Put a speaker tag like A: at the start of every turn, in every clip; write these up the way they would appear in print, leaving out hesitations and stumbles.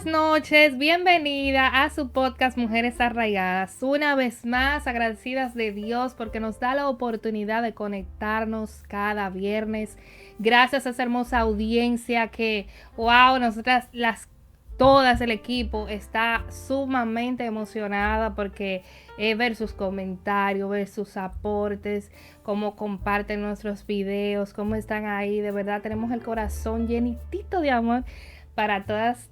A: buenas noches, bienvenida a su podcast Mujeres Arraigadas. Una vez más, agradecidas de Dios porque nos da la oportunidad de conectarnos cada viernes. Gracias a esa hermosa audiencia que, wow, nosotras todas el equipo está sumamente emocionada porque ver sus comentarios, ver sus aportes, cómo comparten nuestros videos, cómo están ahí. De verdad tenemos el corazón llenitito de amor para todas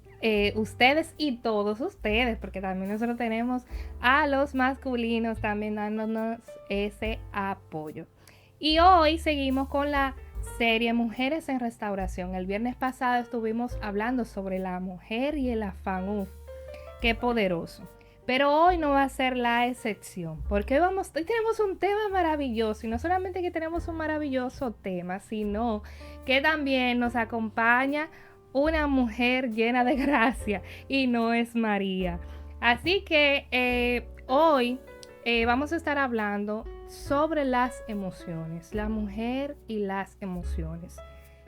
A: ustedes y todos ustedes, porque también nosotros tenemos a los masculinos también dándonos ese apoyo. Y hoy seguimos con la serie Mujeres en Restauración. El viernes pasado estuvimos hablando sobre la mujer y el afán. Uf, qué poderoso. Pero hoy no va a ser la excepción, porque hoy tenemos un tema maravilloso, y no solamente que tenemos un maravilloso tema, sino que también nos acompaña una mujer llena de gracia, y no es María. Así que hoy vamos a estar hablando sobre las emociones, la mujer y las emociones.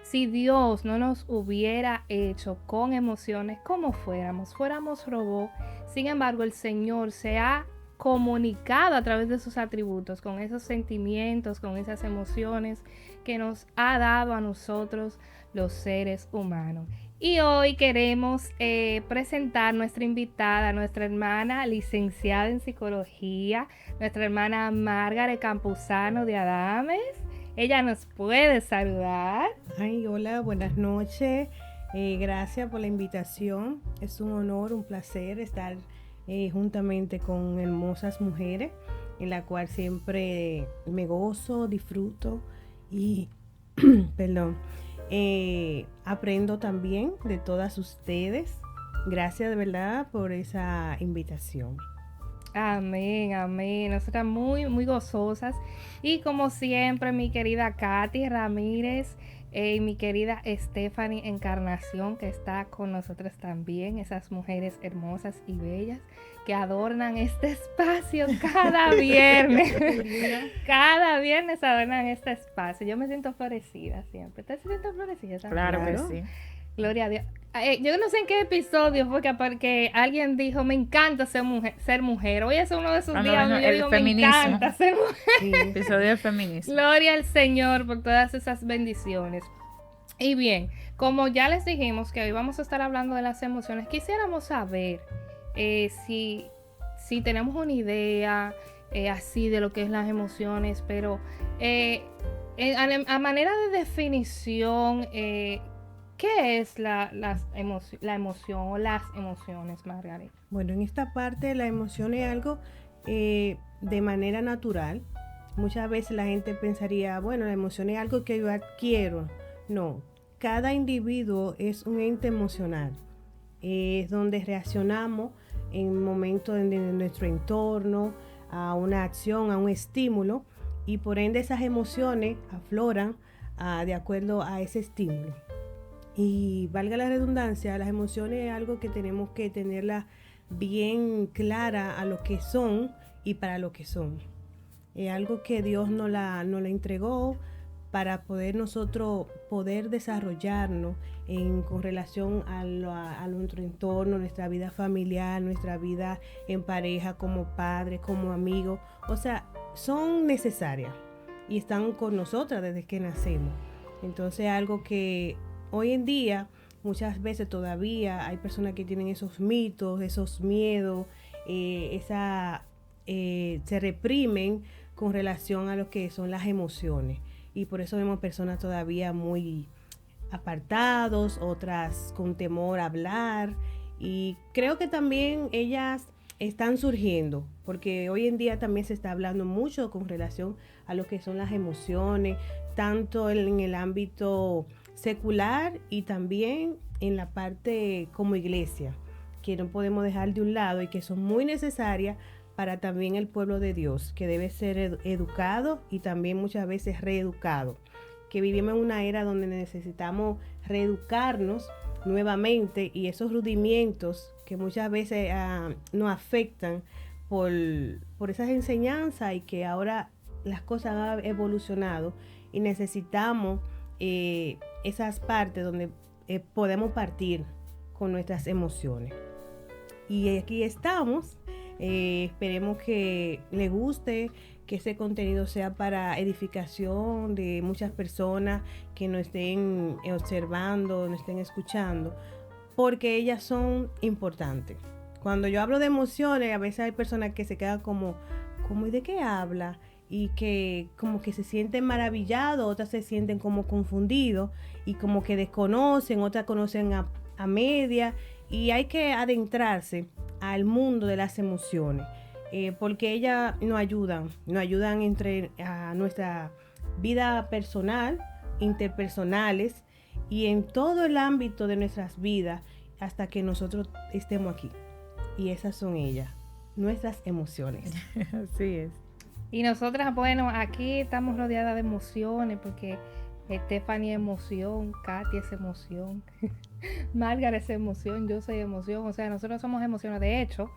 A: Si Dios no nos hubiera hecho con emociones como fuéramos robots. Sin embargo, el Señor se ha comunicado a través de sus atributos, con esos sentimientos, con esas emociones que nos ha dado a nosotros los seres humanos. Y hoy queremos presentar nuestra invitada, nuestra hermana licenciada en psicología, nuestra hermana Margaret Campuzano de Adames. Ella nos puede saludar.
B: Ay, hola, buenas noches. Gracias por la invitación. Es un honor, un placer estar juntamente con hermosas mujeres, en la cual siempre me gozo, disfruto y, perdón, aprendo también de todas ustedes. Gracias de verdad por esa invitación.
A: Amén, amén. Nosotras muy, muy gozosas. Y como siempre, mi querida Katy Ramírez y mi querida Stephanie Encarnación, que está con nosotras también, esas mujeres hermosas y bellas que adornan este espacio cada viernes. Cada viernes adornan este espacio. Yo me siento florecida siempre. ¿Te sientes florecida también?
C: Claro que sí.
A: Gloria a Dios. Yo no sé en qué episodio fue porque alguien dijo, me encanta ser mujer. Hoy es uno de esos días donde yo digo,
C: feminismo.
A: me encanta ser mujer.
C: Sí, episodio de feminismo.
A: Gloria al Señor por todas esas bendiciones. Y bien, como ya les dijimos que hoy vamos a estar hablando de las emociones, quisiéramos saber si tenemos una idea así de lo que es las emociones, pero a manera de definición, ¿qué es la emoción o las emociones, Margaret?
B: Bueno, en esta parte la emoción es algo de manera natural. Muchas veces la gente pensaría, bueno, la emoción es algo que yo adquiero. No, cada individuo es un ente emocional. Es donde reaccionamos en momentos de nuestro entorno, a una acción, a un estímulo, y por ende esas emociones afloran de acuerdo a ese estímulo. Y valga la redundancia, las emociones es algo que tenemos que tenerla bien clara a lo que son y para lo que son. Es algo que Dios nos la entregó para poder nosotros poder desarrollarnos con relación a nuestro entorno, nuestra vida familiar, nuestra vida en pareja, como padres, como amigos. O sea, son necesarias y están con nosotras desde que nacemos. Entonces, algo que hoy en día, muchas veces todavía hay personas que tienen esos mitos, esos miedos, se reprimen con relación a lo que son las emociones. Y por eso vemos personas todavía muy apartados, otras con temor a hablar. Y creo que también ellas están surgiendo, porque hoy en día también se está hablando mucho con relación a lo que son las emociones, tanto en el ámbito secular y también en la parte como iglesia, que no podemos dejar de un lado y que son muy necesarias para también el pueblo de Dios, que debe ser educado y también muchas veces reeducado, que vivimos en una era donde necesitamos reeducarnos nuevamente, y esos rudimentos que muchas veces nos afectan por esas enseñanzas, y que ahora las cosas han evolucionado y necesitamos esas partes donde podemos partir con nuestras emociones. Y aquí estamos. Esperemos que les guste, que ese contenido sea para edificación de muchas personas que nos estén observando, nos estén escuchando, porque ellas son importantes. Cuando yo hablo de emociones, a veces hay personas que se quedan como ¿y de qué habla? Y que como que se sienten maravillados, otras se sienten como confundidos y como que desconocen, otras conocen a media, y hay que adentrarse al mundo de las emociones, porque ellas nos ayudan a nuestra vida personal, interpersonales y en todo el ámbito de nuestras vidas hasta que nosotros estemos aquí. Y esas son ellas, nuestras emociones.
C: Así es.
A: Y nosotras, bueno, aquí estamos rodeadas de emociones porque Stephanie es emoción, Katy es emoción, Margaret es emoción, yo soy emoción, o sea, nosotros somos emociones. De hecho,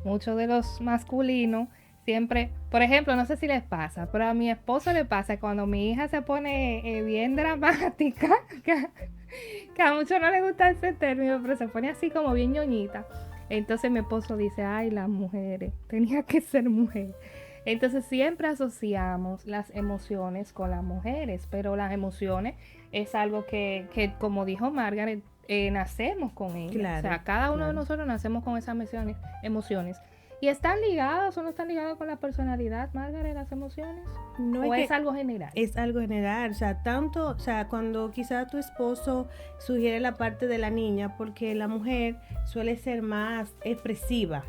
A: muchos de los masculinos siempre, por ejemplo, no sé si les pasa, pero a mi esposo le pasa cuando mi hija se pone bien dramática, que a muchos no les gusta ese término, pero se pone así como bien ñoñita. Entonces mi esposo dice, ay, las mujeres, tenía que ser mujer. Entonces siempre asociamos las emociones con las mujeres, pero las emociones es algo que como dijo Margaret, nacemos con ellas.
B: Claro,
A: o sea, cada uno
B: claro.
A: de nosotros nacemos con esas emociones. ¿Y están ligados o no están ligados con la personalidad, Margaret, las emociones?
B: No
A: ¿O
B: es
A: es
B: que
A: algo general?
B: es algo general, o sea, cuando quizá tu esposo sugiere la parte de la niña, porque la mujer suele ser más expresiva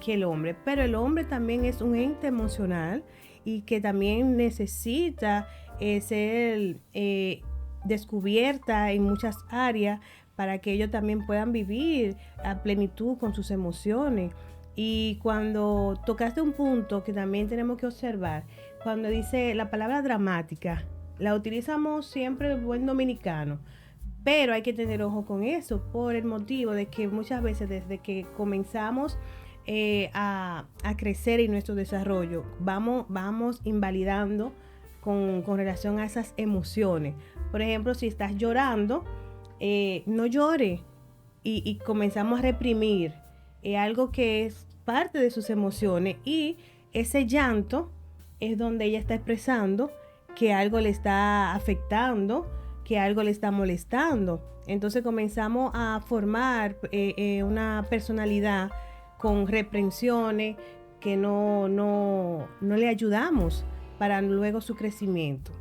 B: que el hombre, pero el hombre también es un ente emocional y que también necesita ser descubierta en muchas áreas para que ellos también puedan vivir a plenitud con sus emociones. Y cuando tocaste un punto que también tenemos que observar, cuando dice la palabra dramática, la utilizamos siempre el buen dominicano, pero hay que tener ojo con eso por el motivo de que muchas veces desde que comenzamos a crecer en nuestro desarrollo, vamos invalidando con relación a esas emociones. Por ejemplo, si estás llorando, no llore y comenzamos a reprimir algo que es parte de sus emociones, y ese llanto es donde ella está expresando que algo le está afectando, que algo le está molestando. Entonces comenzamos a formar una personalidad con reprensiones que no le ayudamos para luego su crecimiento.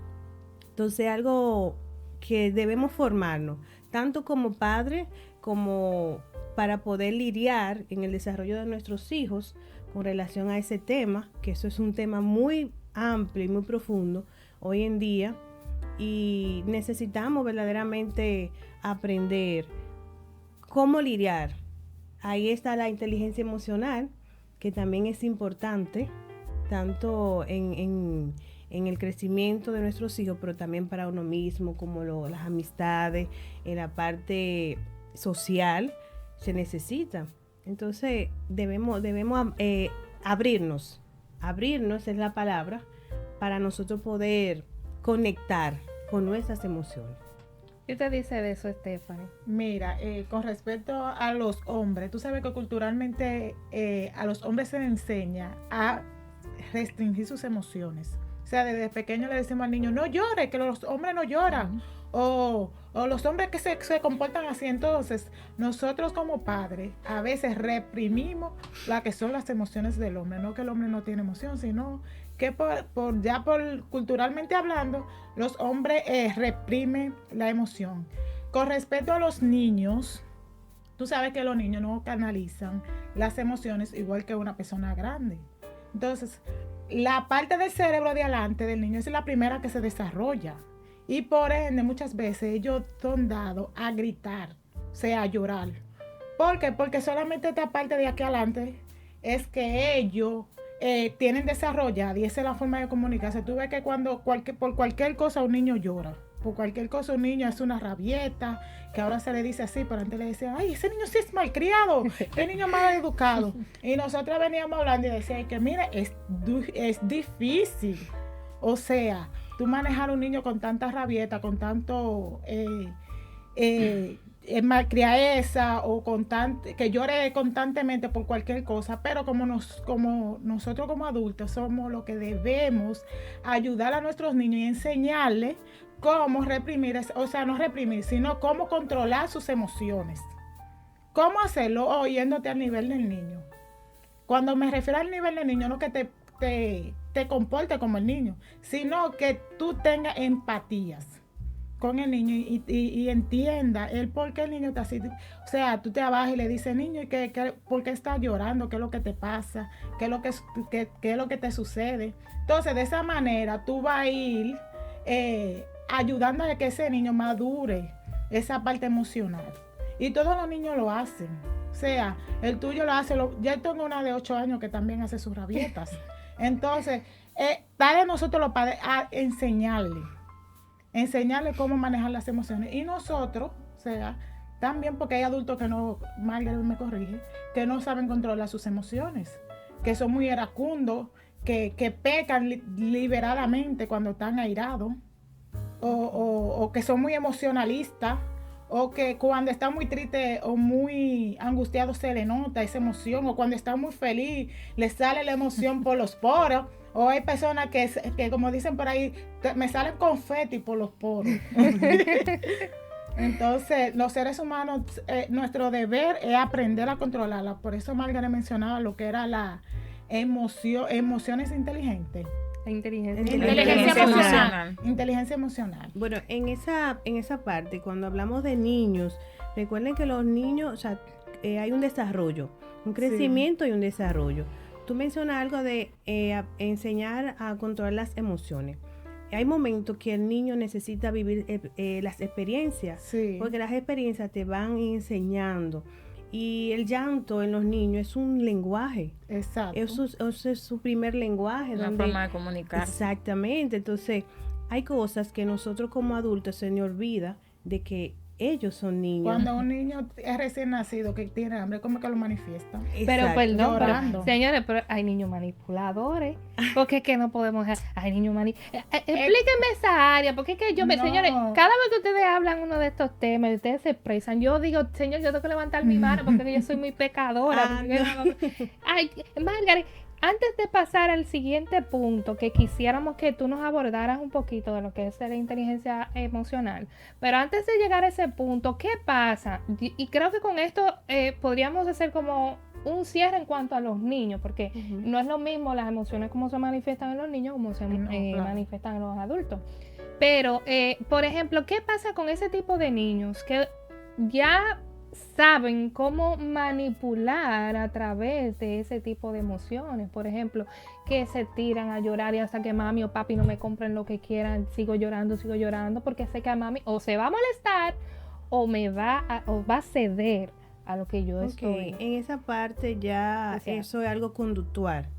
B: Entonces algo que debemos formarnos, tanto como padres como para poder lidiar en el desarrollo de nuestros hijos con relación a ese tema, que eso es un tema muy amplio y muy profundo hoy en día, y necesitamos verdaderamente aprender cómo lidiar. Ahí está la inteligencia emocional, que también es importante, tanto en el crecimiento de nuestros hijos, pero también para uno mismo, como las amistades, en la parte social, se necesita. Entonces debemos abrirnos es la palabra, para nosotros poder conectar con nuestras emociones.
A: ¿Qué te dice de eso, Stephanie?
C: Mira, con respecto a los hombres, tú sabes que culturalmente a los hombres se les enseña a restringir sus emociones. O sea, desde pequeño le decimos al niño, no llore, que los hombres no lloran. O los hombres que se comportan así. Entonces, nosotros como padres a veces reprimimos las que son las emociones del hombre. No que el hombre no tiene emoción, sino que por culturalmente hablando, los hombres reprimen la emoción. Con respecto a los niños, tú sabes que los niños no canalizan las emociones igual que una persona grande. Entonces, la parte del cerebro de adelante del niño es la primera que se desarrolla. Y por ende, muchas veces ellos son dados a gritar, o sea, a llorar. ¿Por qué? Porque solamente esta parte de aquí adelante es que ellos tienen desarrollada, y esa es la forma de comunicarse. Tú ves que por cualquier cosa un niño llora. Por cualquier cosa un niño hace una rabieta, que ahora se le dice así, pero antes le decían, ay, ese niño sí es malcriado, ese niño mal educado. Y nosotros veníamos hablando y decíamos que mira, es difícil. O sea, tú manejar un niño con tanta rabieta, con tanto malcriadeza o que llore constantemente por cualquier cosa, pero como nosotros como adultos somos los que debemos ayudar a nuestros niños y enseñarles cómo reprimir, o sea, no reprimir, sino cómo controlar sus emociones. ¿Cómo hacerlo? Oyéndote al nivel del niño. Cuando me refiero al nivel del niño, no que te comporte como el niño, sino que tú tengas empatías con el niño y entienda el por qué el niño está así. O sea, tú te abajas y le dices, niño, ¿por qué estás llorando? ¿Qué es lo que te pasa? ¿Qué es lo que te sucede? Entonces, de esa manera, tú vas a ir ayudando a que ese niño madure esa parte emocional. Y todos los niños lo hacen. O sea, el tuyo lo hace. Yo tengo una de 8 años que también hace sus rabietas. Entonces, está de nosotros los padres a enseñarle cómo manejar las emociones. Y nosotros, o sea, también porque hay adultos que no, Margaret me corrige, que no saben controlar sus emociones, que son muy iracundos, que pecan liberadamente cuando están airados, o que son muy emocionalistas, o que cuando está muy triste o muy angustiado se le nota esa emoción, o cuando está muy feliz le sale la emoción por los poros. O hay personas que como dicen por ahí, me salen confeti por los poros. Entonces, los seres humanos, nuestro deber es aprender a controlarla. Por eso Margaret mencionaba lo que era la emociones inteligentes.
A: Inteligencia emocional.
C: Inteligencia emocional.
B: Bueno, en esa parte, cuando hablamos de niños, recuerden que los niños, o sea, hay un desarrollo, un crecimiento y un desarrollo. Tú mencionas algo de enseñar a controlar las emociones. Hay momentos que el niño necesita vivir las experiencias, porque las experiencias te van enseñando. Y el llanto en los niños es un lenguaje.
C: Exacto.
B: Eso es su primer lenguaje.
D: Una forma de comunicar.
B: Exactamente. Entonces, hay cosas que nosotros como adultos se nos olvida de que ellos son niños.
C: Cuando un niño es recién nacido que tiene hambre, ¿cómo que lo manifiesta?
A: Pero perdón,
C: llorando.
A: Señores, pero hay niños manipuladores. Porque es que no podemos dejar. Hay niños manipuladores. Explíquenme esa área, porque es que señores, cada vez que ustedes hablan uno de estos temas y ustedes se expresan, yo digo, señor, yo tengo que levantar mi mano porque yo soy muy pecadora. Ay, Margaret, antes de pasar al siguiente punto, que quisiéramos que tú nos abordaras un poquito de lo que es la inteligencia emocional, pero antes de llegar a ese punto, ¿qué pasa? Y creo que con esto podríamos hacer como un cierre en cuanto a los niños, porque no es lo mismo las emociones como se manifiestan en los niños como se manifiestan en los adultos. Pero, por ejemplo, ¿qué pasa con ese tipo de niños que ya saben cómo manipular a través de ese tipo de emociones? Por ejemplo, que se tiran a llorar y hasta que mami o papi no me compren lo que quieran, sigo llorando porque sé que a mami o se va a molestar o va a ceder a lo que yo estoy.
B: En esa parte ya eso es algo conductual.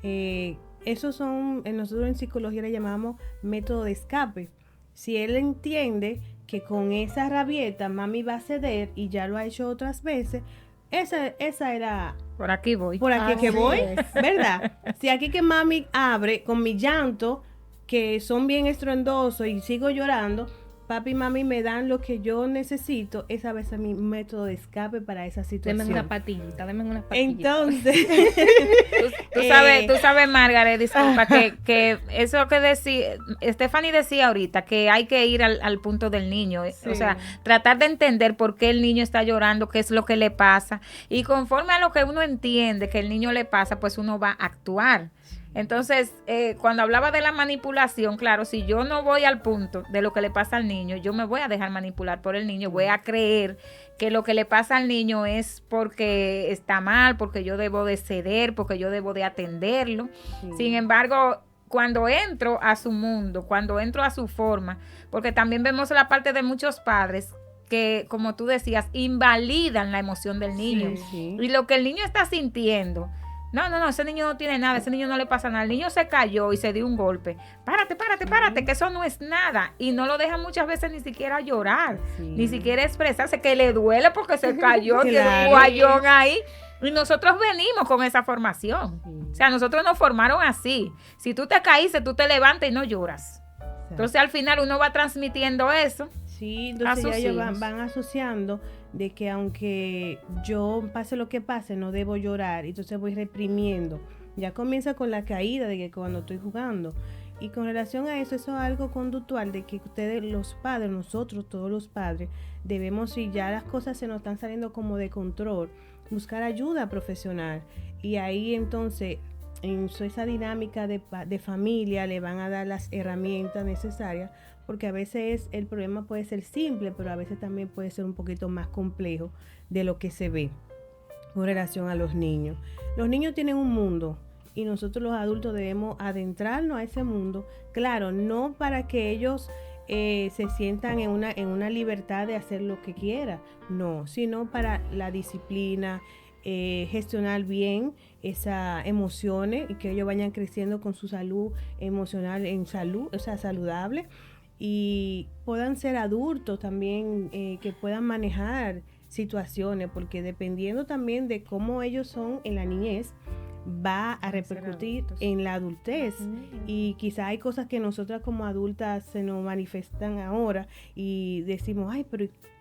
B: Esos son, nosotros en psicología le llamamos método de escape. Si él entiende que con esa rabieta mami va a ceder y ya lo ha hecho otras veces, esa era...
D: Por aquí voy.
B: Por aquí que voy, ¿verdad? Si aquí que mami abre con mi llanto, que son bien estruendosos y sigo llorando, papi y mami me dan lo que yo necesito, esa vez es mi método de escape para esa situación.
A: Denme una patillita.
B: Entonces...
D: tú sabes, Margaret, disculpa, que eso que decía, Stephanie decía ahorita, que hay que ir al punto del niño, o sea, tratar de entender por qué el niño está llorando, qué es lo que le pasa, y conforme a lo que uno entiende que el niño le pasa, pues uno va a actuar. Entonces, cuando hablaba de la manipulación, claro, si yo no voy al punto de lo que le pasa al niño, yo me voy a dejar manipular por el niño, voy a creer que lo que le pasa al niño es porque está mal, porque yo debo de ceder, porque yo debo de atenderlo. Sí. Sin embargo, cuando entro a su mundo, cuando entro a su forma, porque también vemos la parte de muchos padres que, como tú decías, invalidan la emoción del niño. Y lo que el niño está sintiendo... No, ese niño no tiene nada, ese niño no le pasa nada. El niño se cayó y se dio un golpe. Párate, que eso no es nada. Y no lo deja muchas veces ni siquiera llorar, ni siquiera expresarse, que le duele porque se cayó, tiene un guayón ahí. Y nosotros venimos con esa formación. O sea, nosotros nos formaron así. Si tú te caíste, tú te levantas y no lloras. Entonces al final uno va transmitiendo eso
B: Sí, entonces ya ellos van asociando de que aunque yo pase lo que pase, no debo llorar, entonces voy reprimiendo. Ya comienza con la caída de que cuando estoy jugando. Y con relación a eso es algo conductual de que ustedes, los padres, nosotros, todos los padres, debemos, si ya las cosas se nos están saliendo como de control, buscar ayuda profesional. Y ahí entonces, en esa dinámica de familia, le van a dar las herramientas necesarias, porque a veces el problema puede ser simple, pero a veces también puede ser un poquito más complejo de lo que se ve con relación a los niños. Los niños tienen un mundo y nosotros los adultos debemos adentrarnos a ese mundo, claro, no para que ellos se sientan en una libertad de hacer lo que quieran, no, sino para la disciplina, gestionar bien esas emociones y que ellos vayan creciendo con su salud emocional en salud, o sea, saludable, y puedan ser adultos también que puedan manejar situaciones, porque dependiendo también de cómo ellos son en la niñez, va a repercutir en la adultez. Y quizá hay cosas que nosotras como adultas se nos manifiestan ahora y decimos, ay,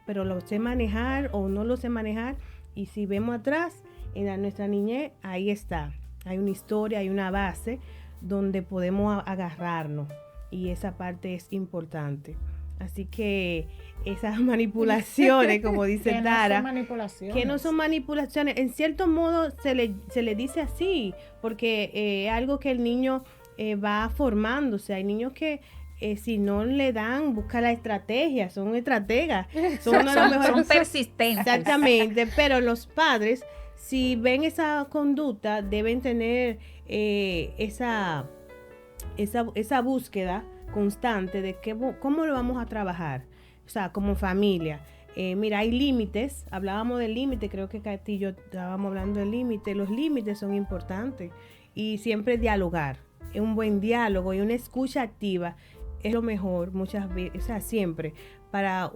B: pero lo sé manejar o no lo sé manejar. Y si vemos atrás en nuestra niñez, ahí está, hay una historia, hay una base donde podemos agarrarnos, y esa parte es importante. Así que esas manipulaciones, como dice Tara, que no son manipulaciones, en cierto modo se le dice así, porque algo que el niño va formándose. Hay niños que si no le dan, busca la estrategia, son estrategas, son
D: persistentes.
B: Exactamente, pero los padres, si ven esa conducta, deben tener esa búsqueda constante de cómo lo vamos a trabajar, o sea, como familia. Mira, hay límites, hablábamos del límite, creo que Katy y yo estábamos hablando del límite. Los límites son importantes y siempre dialogar, un buen diálogo y una escucha activa es lo mejor muchas veces, o sea, siempre, para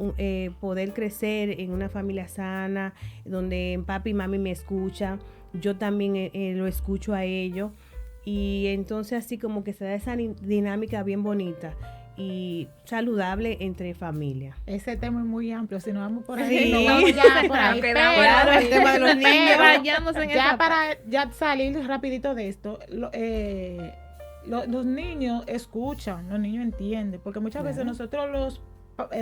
B: poder crecer en una familia sana, donde papi y mami me escuchan, yo también lo escucho a ellos. Y entonces así como que se da esa dinámica bien bonita y saludable entre familia.
C: Ese tema es muy amplio, si nos vamos por ahí,
B: sí,
C: nos vamos ya por ahí.
B: Claro, el tema de los niños.
A: Vayamos en
C: ya para ya salir rapidito de esto, los niños escuchan, los niños entienden, porque muchas veces nosotros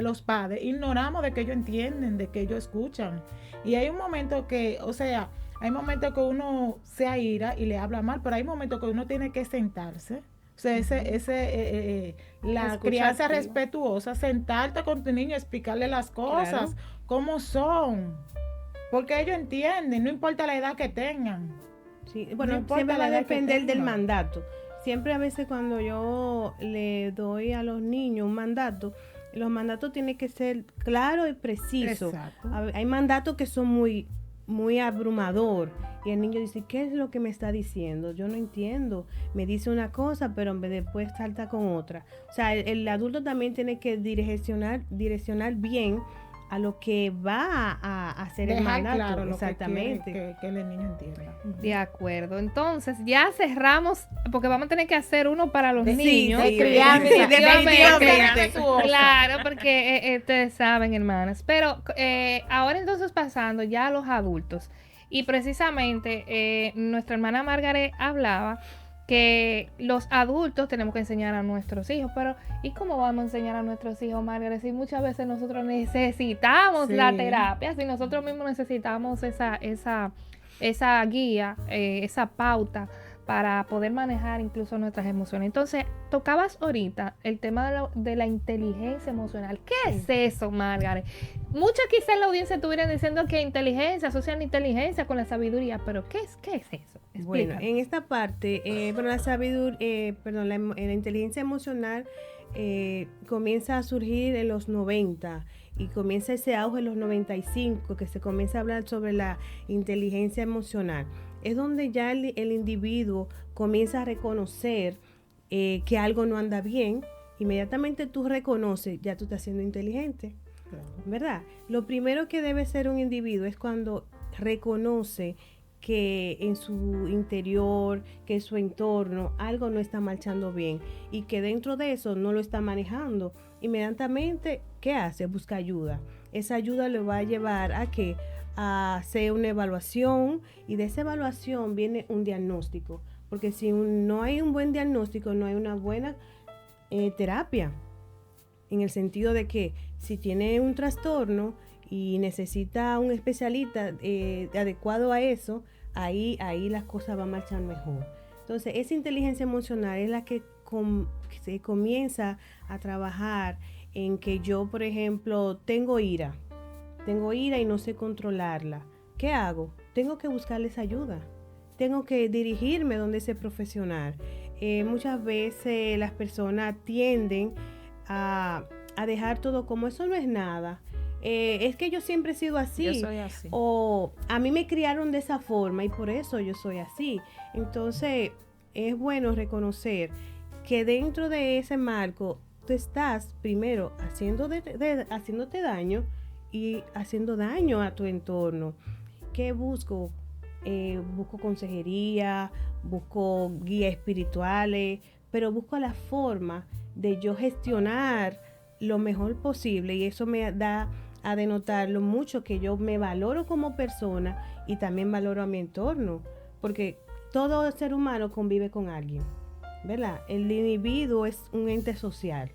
C: los padres ignoramos de que ellos entienden, de que ellos escuchan. Y hay un momento que, o sea, hay momentos que uno se aira y le habla mal, pero hay momentos que uno tiene que sentarse. O sea, la crianza activa, respetuosa, sentarte con tu niño, explicarle las cosas, cómo son. Porque ellos entienden, no importa la edad que tengan.
B: Sí, bueno, no siempre va a depender del mandato. Siempre a veces cuando yo le doy a los niños un mandato, los mandatos tienen que ser claros y precisos. Hay mandatos que son muy abrumador y el niño dice, ¿qué es lo que me está diciendo? Yo no entiendo, me dice una cosa pero después salta con otra. O sea, el adulto también tiene que direccionar bien a lo que va a hacer el mandato.
C: Claro,
B: exactamente,
C: que el niño entienda.
A: De acuerdo, entonces ya cerramos, porque vamos a tener que hacer uno para los niños.
B: Definitivamente.
A: Claro, porque ustedes saben, hermanas. Pero ahora entonces pasando ya a los adultos, y precisamente nuestra hermana Margaret hablaba que los adultos tenemos que enseñar a nuestros hijos, pero ¿y cómo vamos a enseñar a nuestros hijos, Margaret? Si muchas veces nosotros necesitamos la terapia, si nosotros mismos necesitamos esa guía, esa pauta para poder manejar incluso nuestras emociones. Entonces, tocabas ahorita el tema de la inteligencia emocional. ¿Qué es eso, Margaret? Muchos quizás en la audiencia estuvieran diciendo que inteligencia, asocian inteligencia con la sabiduría, pero ¿qué es eso? Explícame.
B: Bueno, en esta parte, la sabiduría, la inteligencia emocional comienza a surgir en los 90 y comienza ese auge en los 95, que se comienza a hablar sobre la inteligencia emocional. Es donde ya el individuo comienza a reconocer que algo no anda bien. Inmediatamente tú reconoces, ya tú estás siendo inteligente, ¿verdad? Lo primero que debe ser un individuo es cuando reconoce que en su interior, que en su entorno algo no está marchando bien y que dentro de eso no lo está manejando inmediatamente, ¿qué hace? Busca ayuda. Esa ayuda le va a llevar a que a hacer una evaluación, y de esa evaluación viene un diagnóstico, porque si no hay un buen diagnóstico, no hay una buena terapia, en el sentido de que si tiene un trastorno y necesita un especialista adecuado a eso, ahí las cosas van a marchar mejor. Entonces, esa inteligencia emocional es la que se comienza a trabajar en que yo, por ejemplo, tengo ira y no sé controlarla. ¿Qué hago? Tengo que buscarles ayuda. Tengo que dirigirme donde ese profesional. Muchas veces las personas tienden a dejar todo como eso no es nada. Es que yo siempre he sido así.
D: Yo soy así.
B: O a mí me criaron de esa forma y por eso yo soy así. Entonces, es bueno reconocer que dentro de ese marco tú estás primero haciéndote daño y haciendo daño a tu entorno. ¿Qué busco? Busco consejería, busco guías espirituales, pero busco la forma de yo gestionar lo mejor posible, y eso me da a denotar lo mucho que yo me valoro como persona y también valoro a mi entorno, porque todo ser humano convive con alguien, ¿verdad? El individuo es un ente social.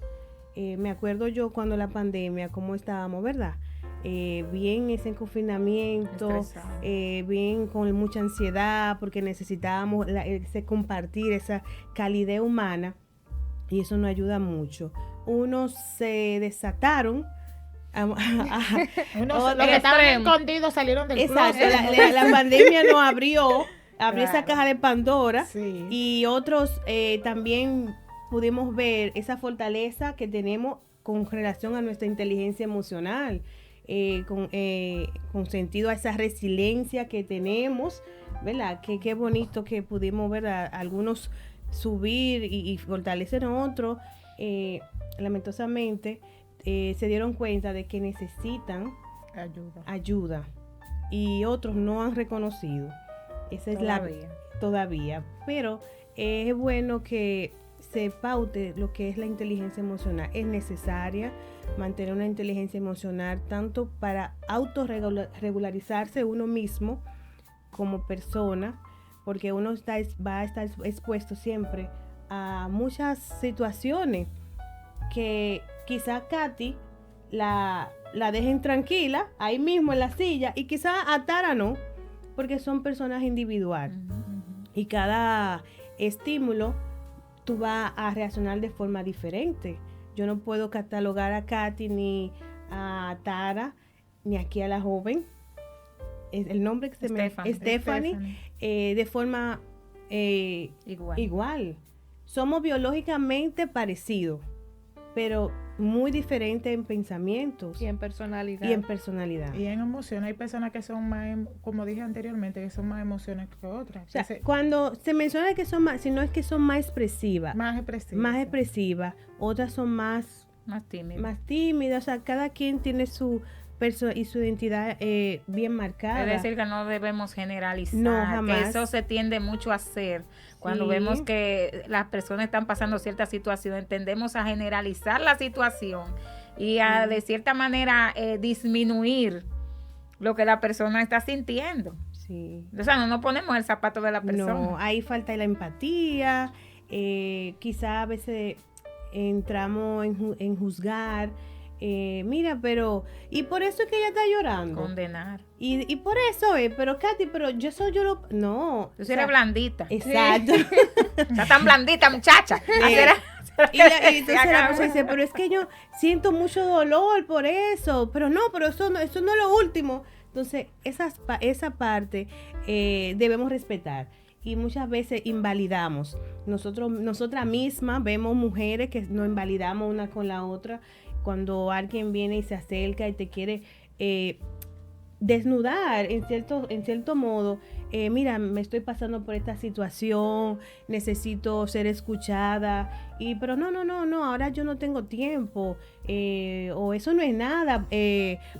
B: Me acuerdo yo cuando la pandemia, cómo estábamos, ¿verdad? Bien ese confinamiento, bien con mucha ansiedad, porque necesitábamos ese compartir, esa calidez humana, y eso nos ayuda mucho. Unos se desataron,
C: los que estaban escondidos salieron del
B: exacto,
C: closet.
B: la pandemia nos abrió claro, esa caja de Pandora,
C: sí.
B: Y otros también pudimos ver esa fortaleza que tenemos con relación a nuestra inteligencia emocional, con sentido a esa resiliencia que tenemos, ¿verdad? Qué bonito que pudimos ver a algunos subir y fortalecer a otros. Lamentosamente se dieron cuenta de que necesitan ayuda y otros no han reconocido. Esa es todavía, pero es bueno que se paute lo que es la inteligencia emocional. Es necesaria mantener una inteligencia emocional tanto para autorregularizarse uno mismo como persona, porque uno va a estar expuesto siempre a muchas situaciones que quizá Katy la dejen tranquila ahí mismo en la silla, y quizá a Tara no, porque son personas individuales. Y cada estímulo tú vas a reaccionar de forma diferente. Yo no puedo catalogar a Katy ni a Tara ni aquí a la joven, el nombre que Stephanie, de forma igual. Somos biológicamente parecidos, pero muy diferentes en pensamientos
A: y en personalidad.
C: Y en emoción. Hay personas que son más, como dije anteriormente, que son más emociones que otras.
B: O sea, cuando se menciona que son más, si no es que son más expresivas.
C: Más
B: expresivas. Otras son más tímidas. O sea, cada quien tiene su y su identidad bien marcada.
D: Es decir, que no debemos generalizar.
B: No, jamás.
D: Que eso se tiende mucho a hacer. Cuando vemos que las personas están pasando cierta situación, tendemos a generalizar la situación y a, de cierta manera, disminuir lo que la persona está sintiendo.
B: Sí.
D: O sea, no nos ponemos el zapato de la persona.
B: No, ahí falta la empatía. Quizá a veces entramos en juzgar. Mira, pero y por eso es que ella está llorando.
D: Condenar.
B: Y por eso es, pero Katy, pero no.
D: Tú eres blandita.
B: Exacto.
D: Está tan blandita, muchacha.
B: Y entonces la persona dice, pero es que yo siento mucho dolor por eso. Pero eso no es lo último. Entonces, esa parte debemos respetar. Y muchas veces invalidamos. Nosotras mismas vemos mujeres que nos invalidamos una con la otra. Cuando alguien viene y se acerca y te quiere desnudar en cierto modo, mira, me estoy pasando por esta situación, necesito ser escuchada, pero no, ahora yo no tengo tiempo, o eso no es nada,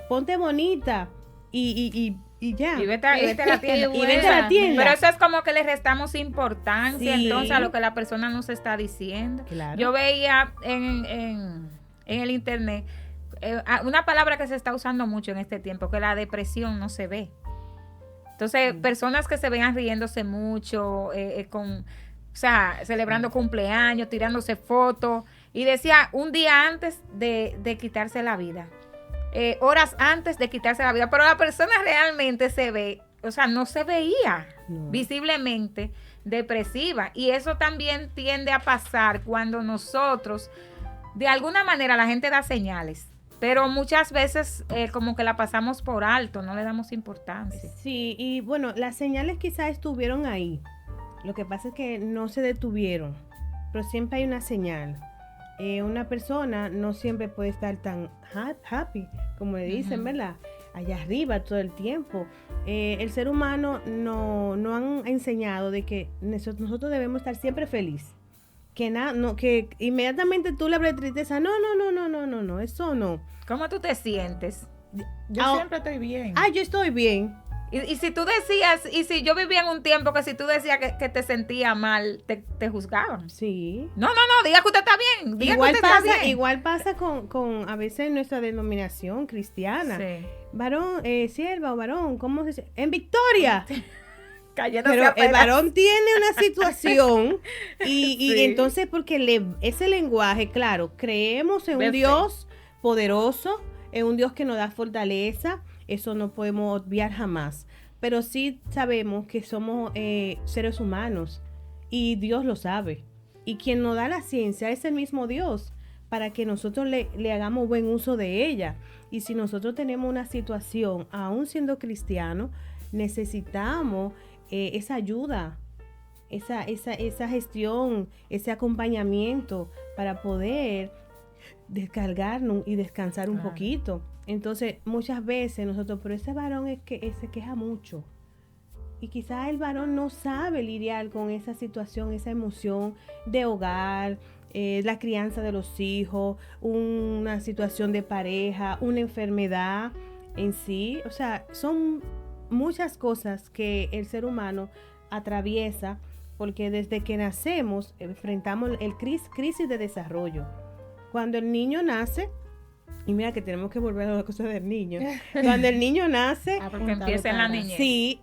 B: ponte bonita y ya.
D: Y vete a la tienda.
B: Vete a la tienda.
D: Pero eso es como que le restamos importancia,
B: sí,
D: entonces, a lo que la persona nos está diciendo.
B: Claro.
D: Yo veía en en el internet una palabra que se está usando mucho en este tiempo, que la depresión no se ve. Entonces, personas que se vean riéndose mucho, o sea, celebrando cumpleaños, tirándose fotos, y decía un día antes de quitarse la vida, horas antes de quitarse la vida, pero la persona realmente se ve, o sea, no se veía visiblemente depresiva, y eso también tiende a pasar cuando nosotros, de alguna manera, la gente da señales, pero muchas veces como que la pasamos por alto, no le damos importancia.
B: Sí, y bueno, las señales quizás estuvieron ahí. Lo que pasa es que no se detuvieron, pero siempre hay una señal. Una persona no siempre puede estar tan happy, como le dicen, ¿verdad? Allá arriba todo el tiempo. El ser humano no han enseñado de que nosotros debemos estar siempre feliz. Que inmediatamente tú le hablas de tristeza, no, eso no.
D: ¿Cómo tú te sientes?
C: Yo siempre estoy bien.
B: Yo estoy bien.
D: Y si tú decías, y si yo vivía en un tiempo que si tú decías que te sentía mal, te juzgaban.
B: Sí.
D: No, diga que usted está bien.
B: Igual pasa con a veces nuestra denominación cristiana.
D: Sí.
B: Varón, sierva o varón, ¿cómo se dice? En victoria.
D: Pero
B: el varón tiene una situación y
D: Sí.
B: entonces porque ese lenguaje, claro, creemos en un Dios poderoso, en un Dios que nos da fortaleza, eso no podemos obviar jamás, pero sí sabemos que somos seres humanos y Dios lo sabe, y quien nos da la ciencia es el mismo Dios para que nosotros le hagamos buen uso de ella. Y si nosotros tenemos una situación, aún siendo cristianos, necesitamos esa ayuda, esa gestión, ese acompañamiento para poder descargarnos y descansar un poquito. Entonces, muchas veces nosotros, pero ese varón es que se queja mucho. Y quizás el varón no sabe lidiar con esa situación, esa emoción de hogar, la crianza de los hijos, una situación de pareja, una enfermedad en sí. O sea, son muchas cosas que el ser humano atraviesa, porque desde que nacemos enfrentamos el crisis de desarrollo. Cuando el niño nace, y mira que tenemos que volver a la cosa del niño, cuando el niño nace,
D: porque empieza en la niñez.
B: Sí,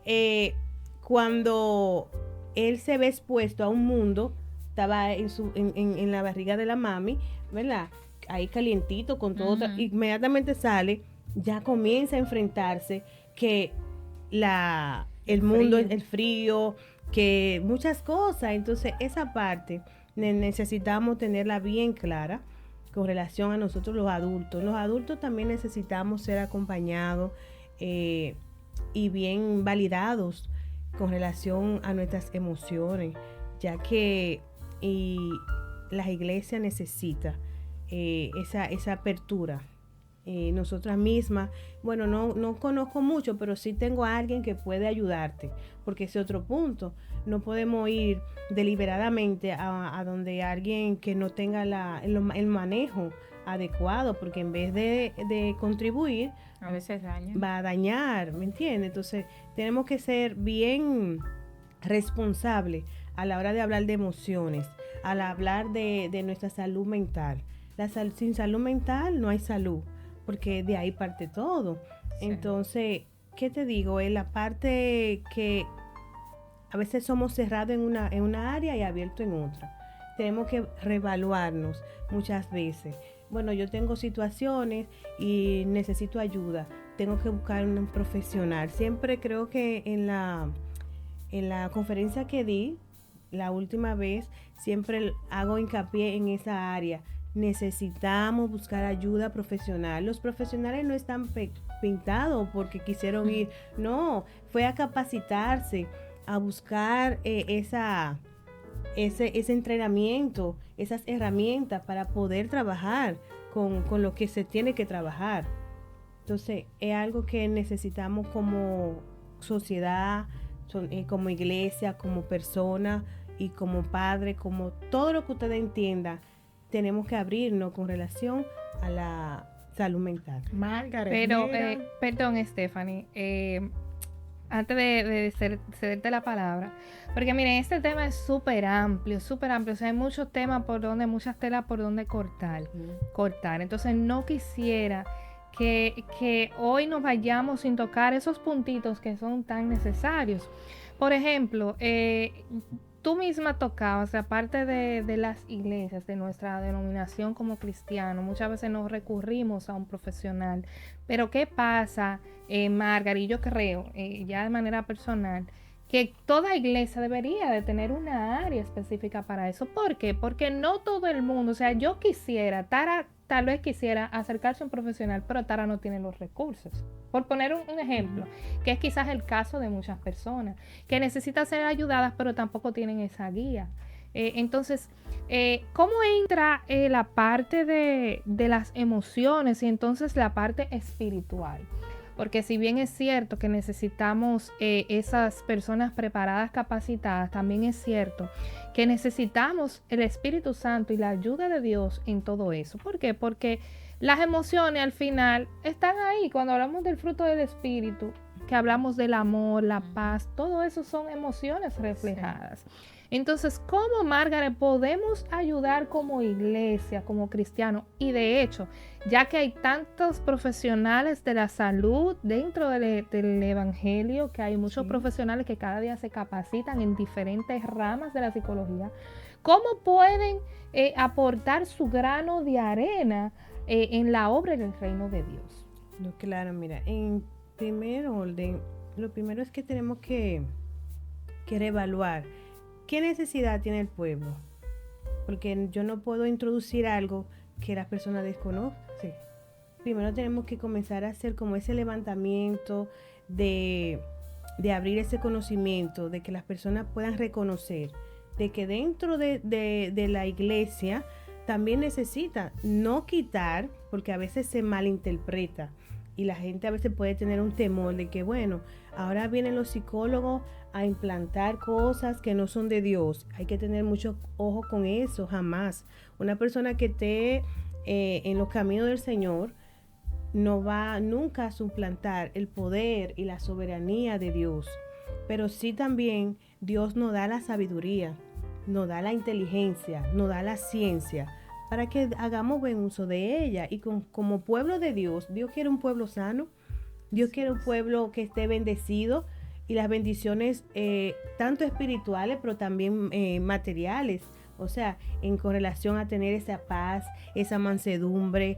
B: cuando él se ve expuesto a un mundo, estaba en la barriga de la mami, ¿verdad? Ahí calientito con todo, inmediatamente sale, ya comienza a enfrentarse que el mundo, el frío, que muchas cosas. Entonces esa parte necesitamos tenerla bien clara con relación a nosotros los adultos. Los adultos también necesitamos ser acompañados y bien validados con relación a nuestras emociones, ya que la iglesia necesita esa apertura. Nosotras mismas, bueno, no conozco mucho, pero sí tengo a alguien que puede ayudarte, porque ese es otro punto. No podemos ir deliberadamente a donde alguien que no tenga el manejo adecuado, porque en vez de contribuir,
D: a veces
B: va a dañar, ¿me entiendes? Entonces tenemos que ser bien responsables a la hora de hablar de emociones, al hablar de nuestra salud mental. Sin salud mental no hay salud, porque de ahí parte todo. Sí. Entonces, ¿qué te digo? Es la parte que a veces somos cerrados en una área y abiertos en otra. Tenemos que reevaluarnos muchas veces. Bueno, yo tengo situaciones y necesito ayuda. Tengo que buscar un profesional. Siempre creo que en la conferencia que di, la última vez, siempre hago hincapié en esa área. Necesitamos buscar ayuda profesional. Los profesionales no están pintados porque quisieron ir. No, fue a capacitarse, a buscar ese entrenamiento, esas herramientas para poder trabajar con lo que se tiene que trabajar. Entonces, es algo que necesitamos como sociedad, como iglesia, como persona y como padre, como todo lo que ustedes entiendan. Tenemos que abrirnos con relación a la salud mental.
C: Margaret,
A: pero, perdón, Stephanie, antes de cederte la palabra, porque miren, este tema es súper amplio, o sea, hay muchos temas muchas telas por donde cortar. Entonces no quisiera que hoy nos vayamos sin tocar esos puntitos que son tan necesarios. Por ejemplo, tú misma tocabas, aparte de las iglesias, de nuestra denominación como cristiano, muchas veces nos recurrimos a un profesional. Pero ¿qué pasa, Margaret? Y yo creo, ya de manera personal, que toda iglesia debería de tener una área específica para eso. ¿Por qué? Porque no todo el mundo, o sea, yo quisiera, Tara tal vez quisiera acercarse a un profesional, pero Tara no tiene los recursos. Por poner un ejemplo, que es quizás el caso de muchas personas, que necesitan ser ayudadas, pero tampoco tienen esa guía. Entonces, ¿cómo entra la parte de las emociones y entonces la parte espiritual? Porque si bien es cierto que necesitamos esas personas preparadas, capacitadas, también es cierto que necesitamos el Espíritu Santo y la ayuda de Dios en todo eso. ¿Por qué? Porque las emociones al final están ahí. Cuando hablamos del fruto del Espíritu, que hablamos del amor, la paz, todo eso son emociones reflejadas. Sí. Entonces, ¿cómo, Margaret, podemos ayudar como iglesia, como cristianos? Y de hecho, ya que hay tantos profesionales de la salud dentro del evangelio, que hay muchos profesionales que cada día se capacitan en diferentes ramas de la psicología, ¿cómo pueden aportar su grano de arena en la obra del reino de Dios?
B: No, claro, mira, en primer orden, lo primero es que tenemos que reevaluar qué necesidad tiene el pueblo, porque yo no puedo introducir algo que las personas desconocen. Primero tenemos que comenzar a hacer como ese levantamiento de abrir ese conocimiento, de que las personas puedan reconocer, de que dentro de la iglesia también necesita no quitar, porque a veces se malinterpreta y la gente a veces puede tener un temor de que, bueno, ahora vienen los psicólogos a implantar cosas que no son de Dios. Hay que tener mucho ojo con eso, jamás. Una persona que esté en los caminos del Señor no va nunca a suplantar el poder y la soberanía de Dios. Pero sí también Dios nos da la sabiduría, nos da la inteligencia, nos da la ciencia, para que hagamos buen uso de ella. Y como pueblo de Dios, Dios quiere un pueblo sano, Dios quiere un pueblo que esté bendecido, y las bendiciones tanto espirituales, pero también materiales, o sea, con relación a tener esa paz, esa mansedumbre,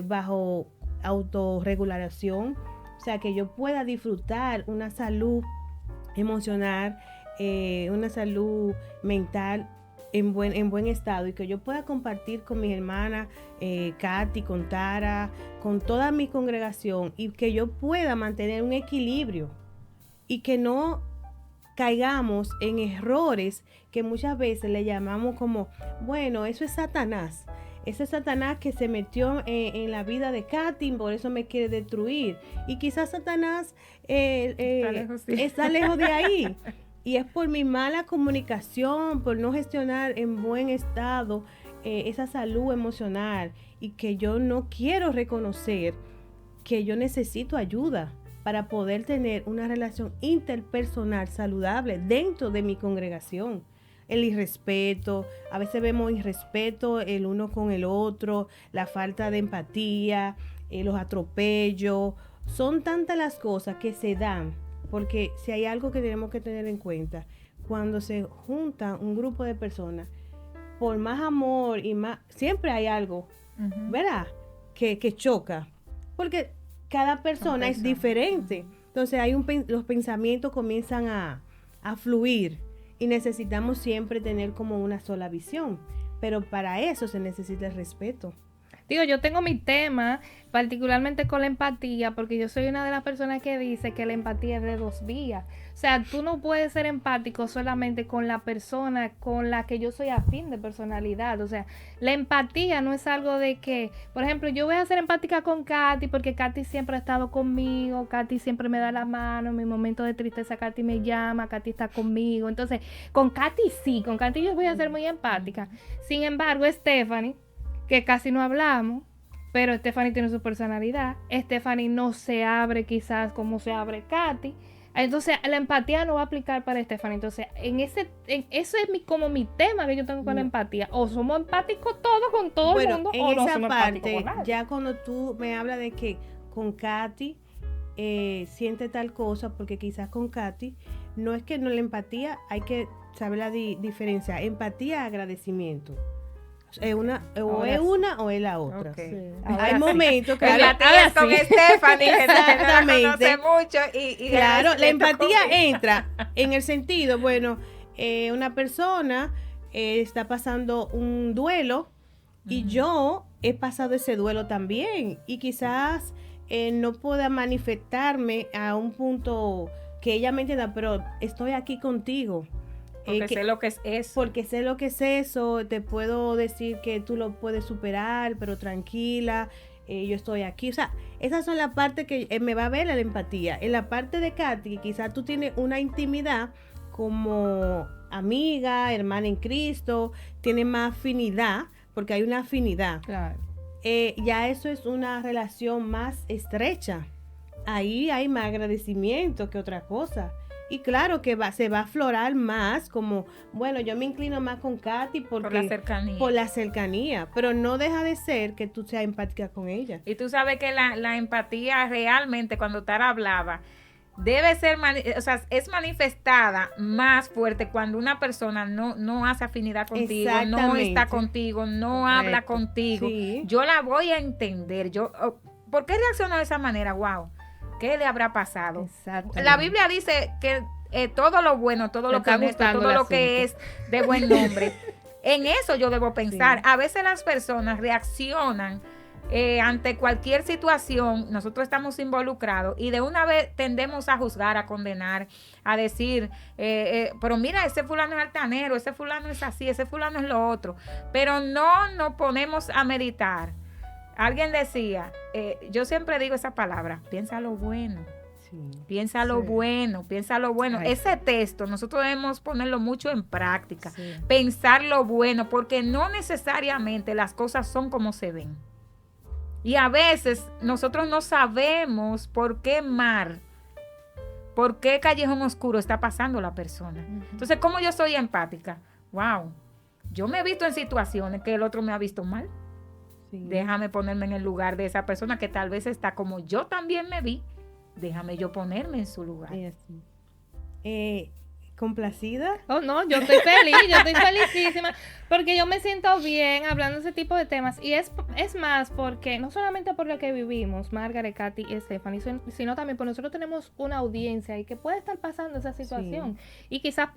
B: bajo autorregulación, o sea, que yo pueda disfrutar una salud emocional, una salud mental en buen estado, y que yo pueda compartir con mis hermanas, Katy, con Tara, con toda mi congregación, y que yo pueda mantener un equilibrio y que no caigamos en errores que muchas veces le llamamos como, bueno, eso es Satanás. Ese es Satanás que se metió en la vida de Katy, por eso me quiere destruir. Y quizás Satanás está lejos de ahí. Y es por mi mala comunicación, por no gestionar en buen estado esa salud emocional, y que yo no quiero reconocer que yo necesito ayuda para poder tener una relación interpersonal saludable dentro de mi congregación. El irrespeto, a veces vemos irrespeto el uno con el otro, la falta de empatía, los atropellos, son tantas las cosas que se dan. Porque si hay algo que tenemos que tener en cuenta, cuando se junta un grupo de personas, por más amor y más, siempre hay algo, ¿verdad? Que choca, porque cada persona es diferente. Entonces los pensamientos comienzan a fluir, y necesitamos siempre tener como una sola visión, pero para eso se necesita el respeto.
A: Digo, yo tengo mi tema, particularmente con la empatía, porque yo soy una de las personas que dice que la empatía es de dos vías. O sea, tú no puedes ser empático solamente con la persona con la que yo soy afín de personalidad. O sea, la empatía no es algo de que, por ejemplo, yo voy a ser empática con Katy porque Katy siempre ha estado conmigo, Katy siempre me da la mano, en mi momento de tristeza Katy me llama, Katy está conmigo. Entonces, con Katy sí, con Katy yo voy a ser muy empática. Sin embargo, Stephanie, que casi no hablamos, pero Stephanie tiene su personalidad. Stephanie no se abre quizás como se abre Katy. Entonces, la empatía no va a aplicar para Stephanie. Entonces, eso es como mi tema que yo tengo con la empatía. O somos empáticos todos con todo el mundo, o no somos empáticos con nadie.
B: Ya cuando tú me hablas de que con Katy siente tal cosa, porque quizás con Katy, no es que no la empatía, hay que saber la diferencia. Empatía, agradecimiento. Es una o es la otra.
D: Okay.
A: Sí.
B: Hay momentos que
D: empatía es con Stephanie, que
B: exactamente.
D: no conoce mucho y
B: claro, la empatía entra en el sentido, bueno, una persona está pasando un duelo y yo he pasado ese duelo también y quizás no pueda manifestarme a un punto que ella me entienda, pero estoy aquí contigo.
D: Porque sé lo que es eso.
B: Porque sé lo que es eso, te puedo decir que tú lo puedes superar, pero tranquila, yo estoy aquí. O sea, esas son las partes que me va a ver la empatía. En la parte de Katy, quizás tú tienes una intimidad como amiga, hermana en Cristo, tiene más afinidad, porque hay una afinidad.
A: Claro.
B: Ya eso es una relación más estrecha. Ahí hay más agradecimiento que otra cosa. Y claro que se va a aflorar más como, bueno, yo me inclino más con Katy por la cercanía, pero no deja de ser que tú seas empática con ella.
D: Y tú sabes que la empatía realmente, cuando Tara hablaba, debe ser, es manifestada más fuerte cuando una persona no hace afinidad contigo, no está contigo, no habla contigo. Sí. Yo la voy a entender. ¿Por qué reaccionó de esa manera? Wow. ¿Qué le habrá pasado? La Biblia dice que todo lo bueno, todo lo que es honesto, todo lo que es de buen nombre. En eso yo debo pensar. Sí. A veces las personas reaccionan ante cualquier situación, nosotros estamos involucrados y de una vez tendemos a juzgar, a condenar, a decir, pero mira, ese fulano es altanero, ese fulano es así, ese fulano es lo otro. Pero no nos ponemos a meditar. Alguien decía, yo siempre digo esa palabra, piensa lo bueno. Sí, piensa lo bueno. Ay, ese texto nosotros debemos ponerlo mucho en práctica, pensar lo bueno, porque no necesariamente las cosas son como se ven. Y a veces nosotros no sabemos por qué callejón oscuro está pasando la persona. Entonces, ¿cómo yo soy empática? Wow, yo me he visto en situaciones que el otro me ha visto mal. Sí. Déjame ponerme en el lugar de esa persona que tal vez está como yo también me vi. Déjame yo ponerme en su lugar.
B: ¿Complacida?
A: Oh, no, yo estoy feliz, yo estoy felicísima, porque yo me siento bien hablando de ese tipo de temas, y es más porque, no solamente por lo que vivimos, Margaret, Katy y Stephanie, sino también porque nosotros tenemos una audiencia y que puede estar pasando esa situación, y quizás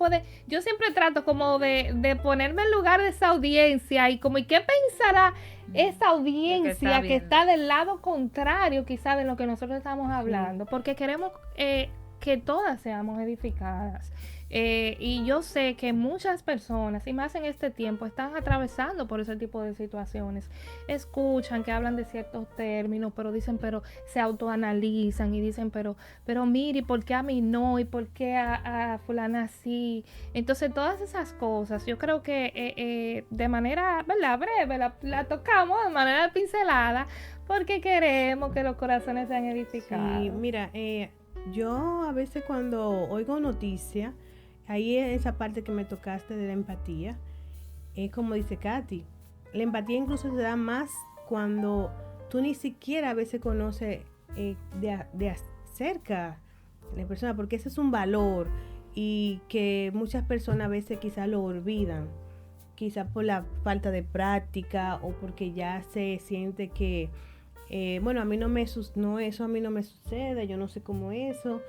A: yo siempre trato como de ponerme en lugar de esa audiencia, y como, ¿y qué pensará esa audiencia que está del lado contrario quizás de lo que nosotros estamos hablando? Porque queremos que todas seamos edificadas. Y yo sé que muchas personas, y más en este tiempo, están atravesando por ese tipo de situaciones. Escuchan que hablan de ciertos términos, pero se autoanalizan y dicen, pero mire, ¿por qué a mí no? ¿Y por qué a fulana sí? Entonces, todas esas cosas, yo creo que de manera, ¿verdad?, breve, la tocamos de manera pincelada, porque queremos que los corazones sean edificados.
B: Sí, mira, yo a veces cuando oigo noticias, ahí es esa parte que me tocaste de la empatía, es como dice Katy, la empatía incluso se da más cuando tú ni siquiera a veces conoces de cerca la persona, porque ese es un valor y que muchas personas a veces quizás lo olvidan, quizás por la falta de práctica o porque ya se siente que bueno, a mí eso a mí no me sucede, yo no sé cómo eso,